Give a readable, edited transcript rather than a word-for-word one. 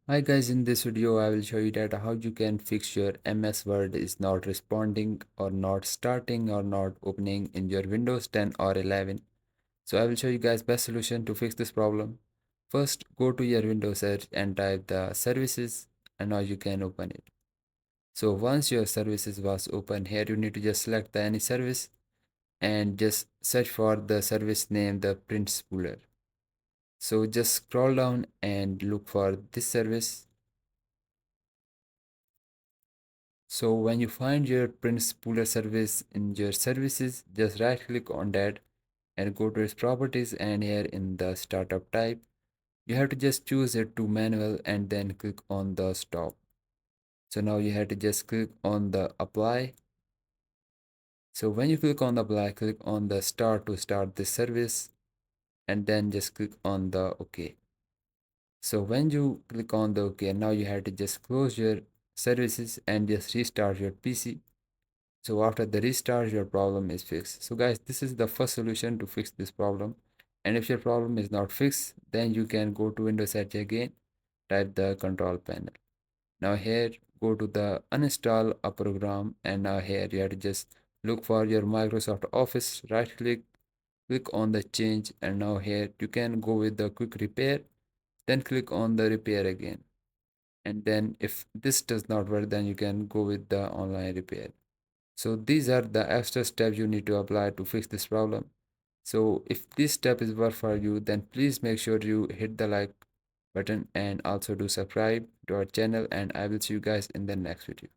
Hi guys, in this video I will show you that how you can fix your MS Word is not responding or not starting or not opening in your Windows 10 or 11. So I will show you guys best solution to fix this problem. First go to your Windows search and type the services and now you can open it. So once your services was open, here you need to just select the any service and just search for the service name, the print spooler. So just scroll down and look for this service. So when you find your print spooler service in your services, just right click on that and go to its properties, and here in the startup type, you have to just choose it to manual and then click on the stop. So now you have to just click on the apply. So when you click on the apply, click on the start to start this service and then just click on the OK. So when you click on the OK, now you have to just close your services and just restart your PC. So after the restart, your problem is fixed. So guys, this is the first solution to fix this problem. And if your problem is not fixed, then you can go to Windows Edge again, type the control panel. Now here, go to the uninstall a program, and now here you have to just look for your Microsoft Office, right click, click on the change, and now here you can go with the quick repair, then click on the repair again. And then if this does not work, then you can go with the online repair. So these are the extra steps you need to apply to fix this problem. So if this step is work for you, then please make sure you hit the like button and also do subscribe to our channel, and I will see you guys in the next video.